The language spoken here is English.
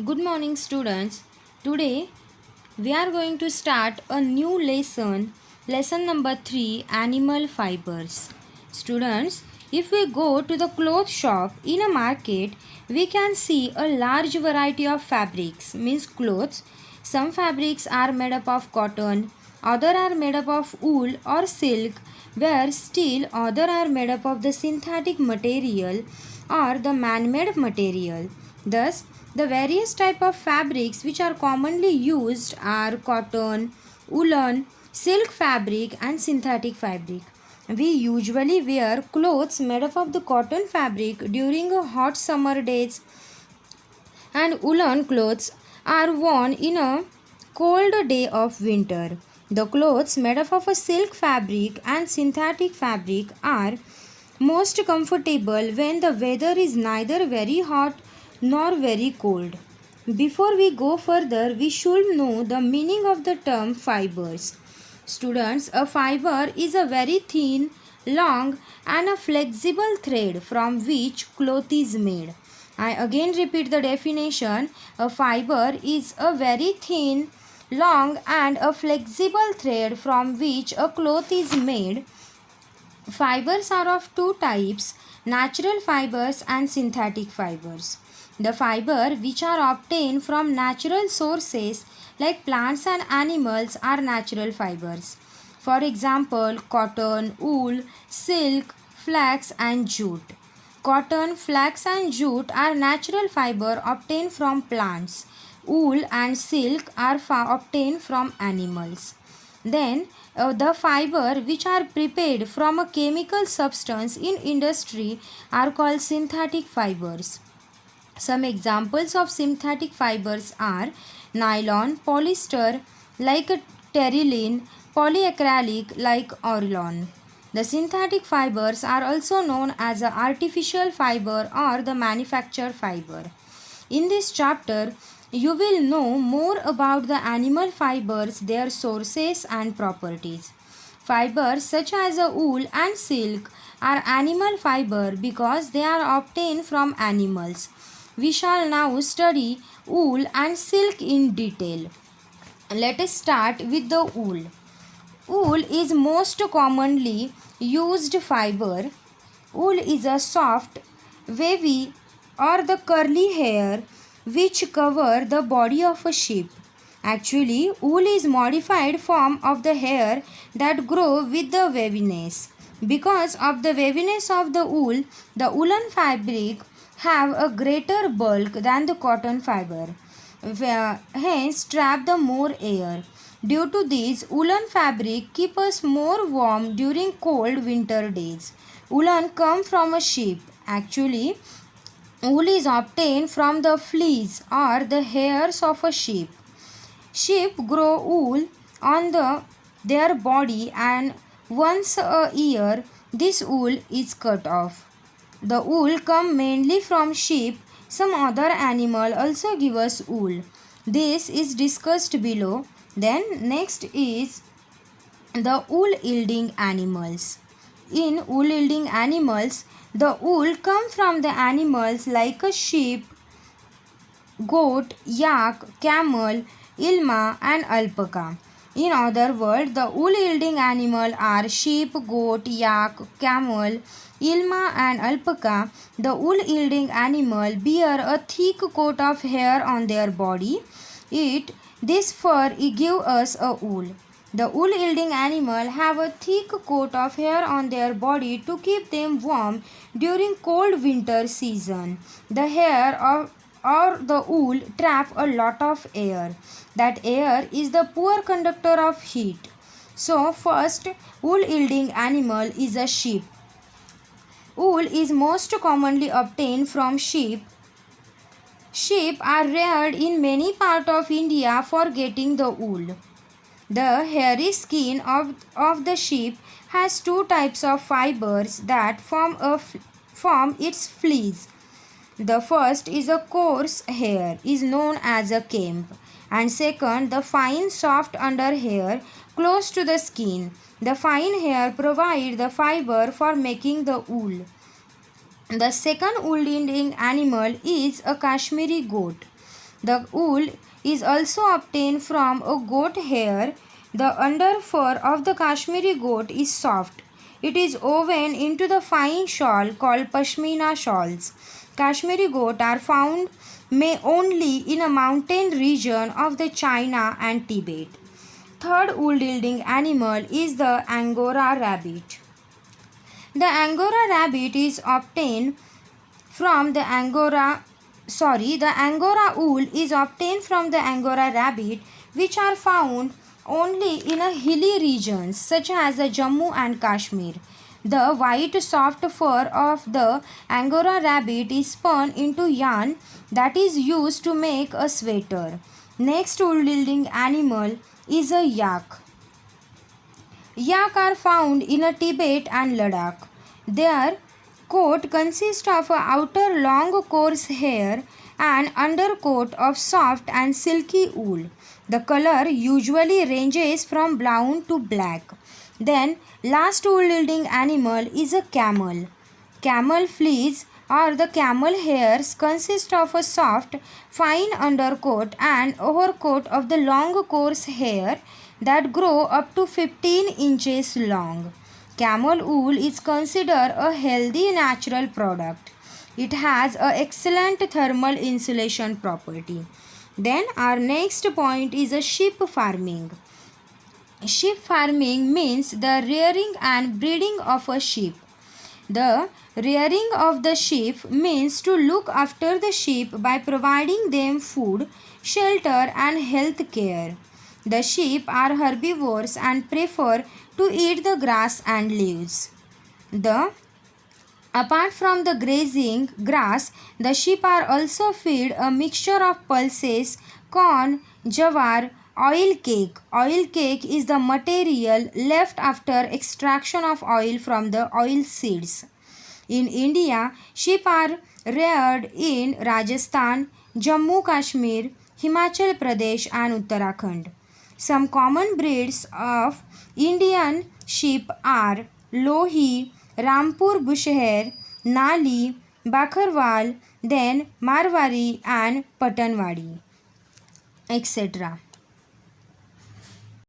Good morning, students. Today we are going to start a new lesson, lesson number 3, animal fibers. Students, if we go to the cloth shop in a market, we can see a large variety of fabrics, means clothes. Some fabrics are made up of cotton, other are made up of wool or silk, where still other are made up of the synthetic material or the man-made material. Thus, the various type of fabrics which are commonly used are cotton, woolen, silk fabric and synthetic fabric. We usually wear clothes made up of the cotton fabric during a hot summer days, and woolen clothes are worn in a cold day of winter. The clothes made up of a silk fabric and synthetic fabric are most comfortable when the weather is neither very hot nor very cold. Before we go further, we should know the meaning of the term fibers. Students, a fiber is a very thin, long and a flexible thread from which cloth is made. I again repeat the definition. A fiber is a very thin, long and a flexible thread from which a cloth is made. Fibers are of two types, natural fibers and synthetic fibers. The fiber which are obtained from natural sources like plants and animals are natural fibers. For example, cotton, wool, silk, flax and jute. Cotton, flax and jute are natural fiber obtained from plants. Wool and silk are obtained from animals. Then the fiber which are prepared from a chemical substance in industry are called synthetic fibers. Some examples of synthetic fibers are nylon, polyester like terylene, polyacrylic like Orlon. The synthetic fibers are also known as a artificial fiber or the manufactured fiber. In this chapter, you will know more about the animal fibers, their sources and properties. Fibers such as wool and silk are animal fiber because they are obtained from animals. We shall now study wool and silk in detail. Let us start with the wool. Wool is most commonly used fiber. Wool is a soft, wavy or the curly hair which cover the body of a sheep. Actually, wool is modified form of the hair that grow with the waviness. Because of the waviness of the wool, the woolen fabric have a greater bulk than the cotton fiber, hence trap the more air. Due to this, woolen fabric keep us more warm during cold winter days. Woolen come from a sheep. Actually, wool is obtained from the fleece or the hairs of a sheep. Sheep grow wool on their body, and once a year this wool is cut off. The wool come mainly from sheep. Some other animal also give us wool. This is discussed below. Then next is the wool yielding animals. In wool yielding animals, the wool come from the animals like a sheep, goat, yak, camel, ilma and alpaca. In other words, the wool yielding animal are sheep, goat, yak, camel, ilma and alpaca. The wool yielding animal bear a thick coat of hair on their body. This fur give us a wool. The wool yielding animal have a thick coat of hair on their body to keep them warm during cold winter season. The hair or the wool trap a lot of air. That air is the poor conductor of heat. So first wool yielding animal is a sheep. Wool is most commonly obtained from sheep. Sheep are reared in many parts of India for getting the wool. The hairy skin of the sheep has two types of fibers that form its fleece. The first is a coarse hair is known as a kemp, and second the fine soft under hair close to the skin. The fine hair provide the fiber for making the wool. The second wool yielding animal is a Kashmiri goat. The wool is also obtained from a goat hair. The underfur of the Kashmiri goat is soft. It is woven into the fine shawl called Pashmina shawls. Kashmiri goat are found may only in a mountain region of the China and Tibet. Third wool-yielding animal is the Angora rabbit. The Angora rabbit is obtained from the Angora wool is obtained from the Angora rabbit, which are found only in a hilly regions such as the Jammu and Kashmir. The white soft fur of the Angora rabbit is spun into yarn that is used to make a sweater. Next wool-yielding animal is a yak. Yak are found in a Tibet and Ladakh. Their coat consists of an outer long coarse hair and undercoat of soft and silky wool. The color usually ranges from brown to black. Then last wool-yielding animal is a camel. Camel fleece or the camel hairs consist of a soft, fine undercoat and overcoat of the long coarse hair that grow up to 15 inches long. Camel wool is considered a healthy natural product. It has an excellent thermal insulation property. Then our next point is a sheep farming. Sheep farming means the rearing and breeding of a sheep. The rearing of the sheep means to look after the sheep by providing them food, shelter and health care. The sheep are herbivores and prefer to eat the grass and leaves. Apart from the grazing grass, the sheep are also fed a mixture of pulses, corn, jawar, oil cake. Oil cake is the material left after extraction of oil from the oil seeds. In India, sheep are reared in Rajasthan, Jammu Kashmir, Himachal Pradesh and Uttarakhand. Some common breeds of Indian sheep are Lohi, Rampur Bushhair, Nali, Bakharwal, then Marwari and Patanwadi, etc.